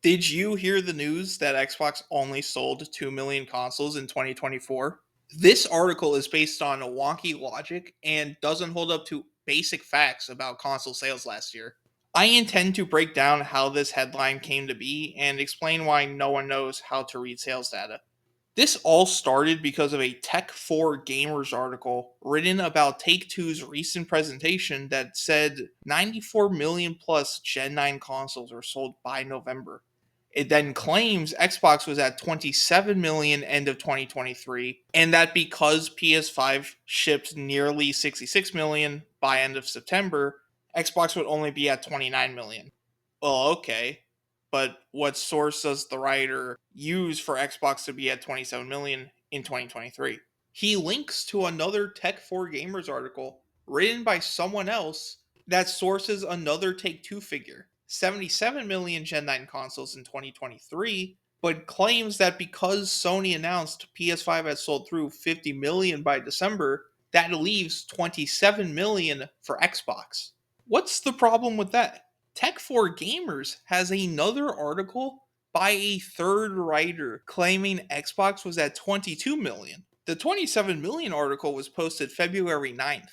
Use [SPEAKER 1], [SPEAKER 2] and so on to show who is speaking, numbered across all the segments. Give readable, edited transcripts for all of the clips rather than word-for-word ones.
[SPEAKER 1] Did you hear the news that Xbox only sold 2 million consoles in 2024? This article is based on a wonky logic and doesn't hold up to basic facts about console sales last year. I intend to break down how this headline came to be and explain why no one knows how to read sales data. This all started because of a Tech 4 Gamers article written about Take Two's recent presentation that said 94 million plus Gen 9 consoles were sold by November. It then claims Xbox was at 27 million end of 2023, and that because PS5 shipped nearly 66 million by end of September, Xbox would only be at 29 million. Well, okay, but what source does the writer use for Xbox to be at 27 million in 2023? He links to another Tech 4 Gamers article written by someone else that sources another Take Two figure, 77 million Gen 9 consoles in 2023, but claims that because Sony announced PS5 had sold through 50 million by December, that leaves 27 million for Xbox. What's the problem with that? Tech 4 Gamers has another article by a third writer claiming Xbox was at 22 million. The 27 million article was posted February 9th.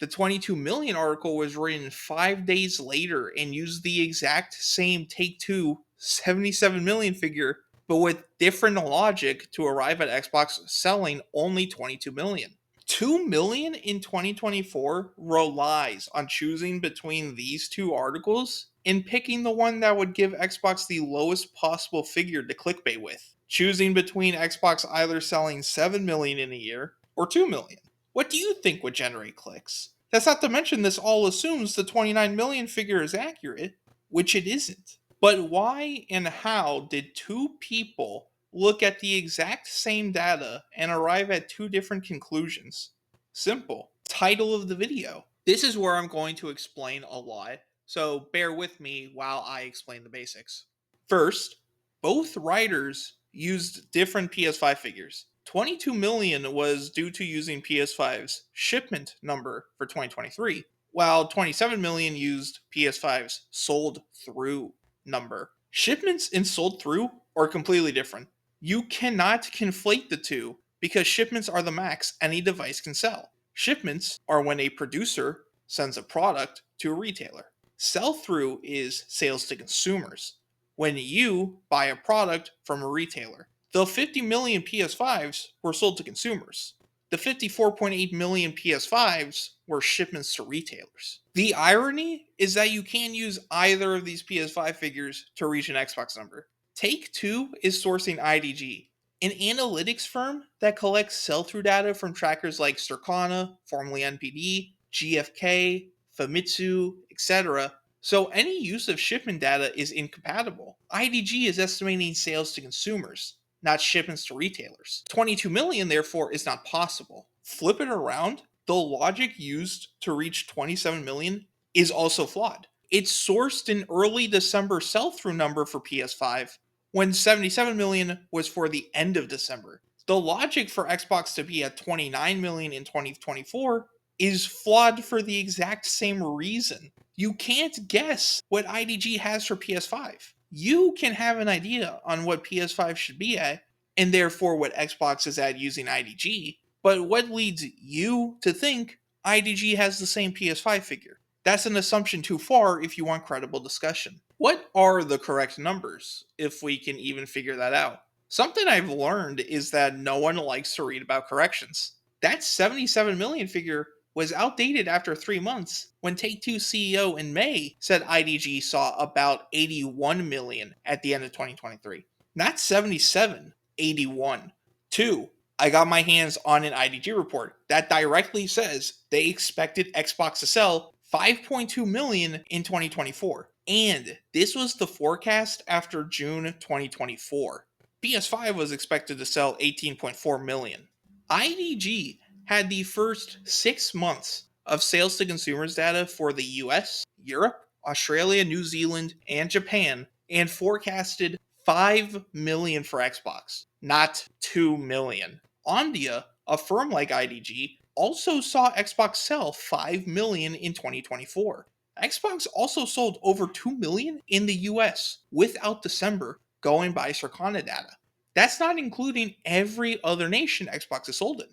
[SPEAKER 1] The 22 million article was written 5 days later and used the exact same Take Two 77 million figure, but with different logic to arrive at Xbox selling only 22 million. 2 million in 2024 relies on choosing between these two articles and picking the one that would give Xbox the lowest possible figure to clickbait with, choosing between Xbox either selling 7 million in a year or 2 million. What do you think would generate clicks? That's not to mention this all assumes the 29 million figure is accurate, which it isn't. But why and how did two people look at the exact same data and arrive at two different conclusions? Simple. Title of the video. This is where I'm going to explain a lot, so bear with me while I explain the basics. First, both writers used different PS5 figures. 22 million was due to using PS5's shipment number for 2023, while 27 million used PS5's sold through number. Shipments and sold through are completely different. You cannot conflate the two because shipments are the max any device can sell. Shipments are when a producer sends a product to a retailer. Sell through is sales to consumers, when you buy a product from a retailer. The 50 million PS5s were sold to consumers. The 54.8 million PS5s were shipments to retailers. The irony is that you can't use either of these PS5 figures to reach an Xbox number. Take Two is sourcing IDG, an analytics firm that collects sell-through data from trackers like Circana, formerly NPD, GfK, Famitsu, etc. So any use of shipment data is incompatible. IDG is estimating sales to consumers, not shipments to retailers. 22 million, therefore, is not possible. Flip it around, the logic used to reach 27 million is also flawed. It sourced an early December sell-through number for PS5 when 77 million was for the end of December. The logic for Xbox to be at 29 million in 2024 is flawed for the exact same reason. You can't guess what IDG has for PS5. You can have an idea on what PS5 should be at, and therefore what Xbox is at using IDG, but what leads you to think IDG has the same PS5 figure? That's an assumption too far if you want credible discussion. What are the correct numbers, if we can even figure that out? Something I've learned is that no one likes to read about corrections. That 77 million figure was outdated after 3 months when Take-Two CEO in May said IDG saw about 81 million at the end of 2023. Not 77, 81. 2. I got my hands on an IDG report that directly says they expected Xbox to sell 5.2 million in 2024. And this was the forecast after June 2024. PS5 was expected to sell 18.4 million. IDG had the first 6 months of sales to consumers data for the US, Europe, Australia, New Zealand, and Japan, and forecasted 5 million for Xbox, not 2 million. Omdia, a firm like IDG, also saw Xbox sell 5 million in 2024. Xbox also sold over 2 million in the US without December, going by Circana data. That's not including every other nation Xbox is sold in.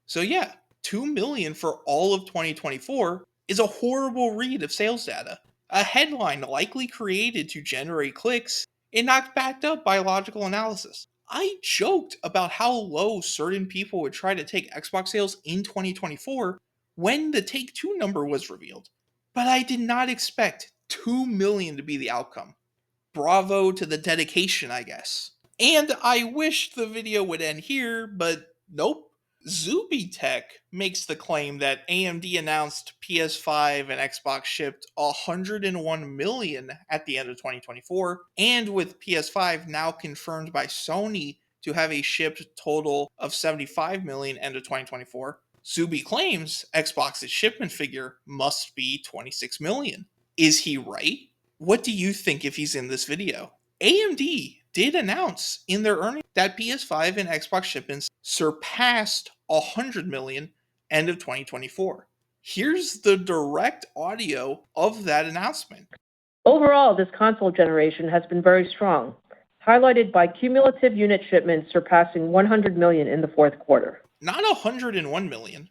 [SPEAKER 1] So yeah, 2 million for all of 2024 is a horrible read of sales data. A headline likely created to generate clicks and not backed up by logical analysis. I joked about how low certain people would try to take Xbox sales in 2024 when the Take Two number was revealed, but I did not expect 2 million to be the outcome. Bravo to the dedication, I guess. And I wish the video would end here, but nope. Zubitech makes the claim that AMD announced PS5 and Xbox shipped 101 million at the end of 2024, and with PS5 now confirmed by Sony to have a shipped total of 75 million end of 2024, Zuby claims Xbox's shipment figure must be 26 million. Is he right? What do you think if he's in this video? AMD did announce in their earnings that PS5 and Xbox shipments surpassed 100 million end of 2024. Here's the direct audio of that announcement.
[SPEAKER 2] Overall, this console generation has been very strong, highlighted by cumulative unit shipments surpassing 100 million in the fourth quarter.
[SPEAKER 1] Not 101 million,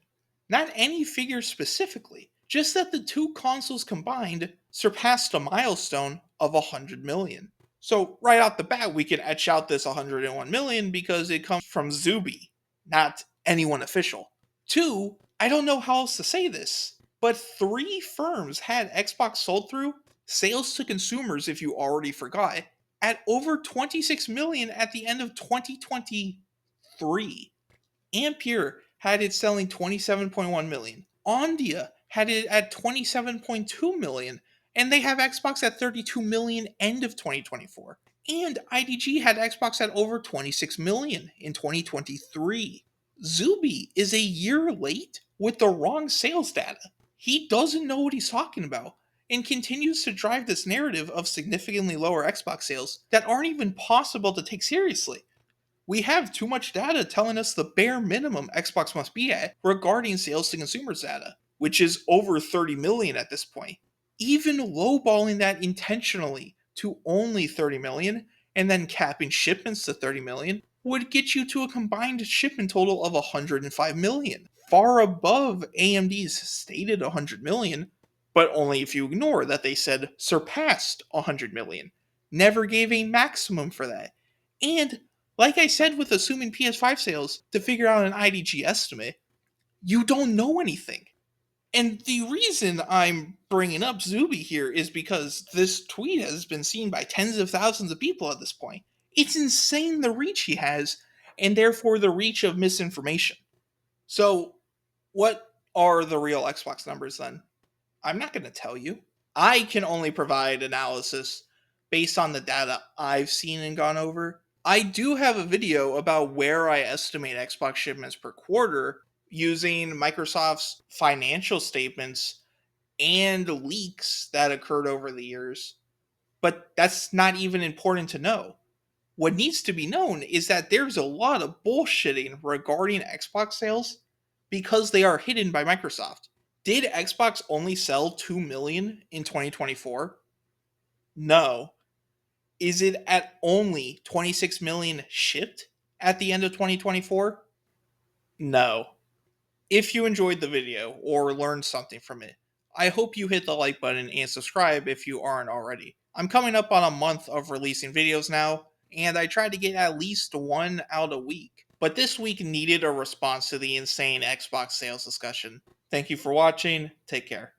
[SPEAKER 1] not any figure specifically, just that the two consoles combined surpassed a milestone of 100 million. So right off the bat, we can etch out this 101 million because it comes from Zuby, not anyone official. Two, I don't know how else to say this, but 3 firms had Xbox sold through sales to consumers, if you already forgot, at over 26 million at the end of 2023. Ampere had it selling 27.1 million. Ondia had it at 27.2 million, and they have Xbox at 32 million end of 2024. And IDG had Xbox at over 26 million in 2023. Zuby is a year late with the wrong sales data. He doesn't know what he's talking about and continues to drive this narrative of significantly lower Xbox sales that aren't even possible to take seriously. We have too much data telling us the bare minimum Xbox must be at regarding sales to consumers data, which is over 30 million at this point. Even lowballing that intentionally to only 30 million and then capping shipments to 30 million would get you to a combined shipment total of 105 million, far above AMD's stated 100 million, but only if you ignore that they said surpassed 100 million. Never gave a maximum for that. And like I said with assuming PS5 sales to figure out an IDG estimate, you don't know anything. And the reason I'm bringing up Zuby here is because this tweet has been seen by tens of thousands of people at this point. It's insane the reach he has, and therefore the reach of misinformation. So, what are the real Xbox numbers then? I'm not going to tell you. I can only provide analysis based on the data I've seen and gone over. I do have a video about where I estimate Xbox shipments per quarter using Microsoft's financial statements and leaks that occurred over the years. But that's not even important to know. What needs to be known is that there's a lot of bullshitting regarding Xbox sales because they are hidden by Microsoft. Did Xbox only sell 2 million in 2024? No. Is it at only 26 million shipped at the end of 2024? No. If you enjoyed the video or learned something from it, I hope you hit the like button and subscribe if you aren't already. I'm coming up on a month of releasing videos now, and I try to get at least one out a week. But this week needed a response to the insane Xbox sales discussion. Thank you for watching. Take care.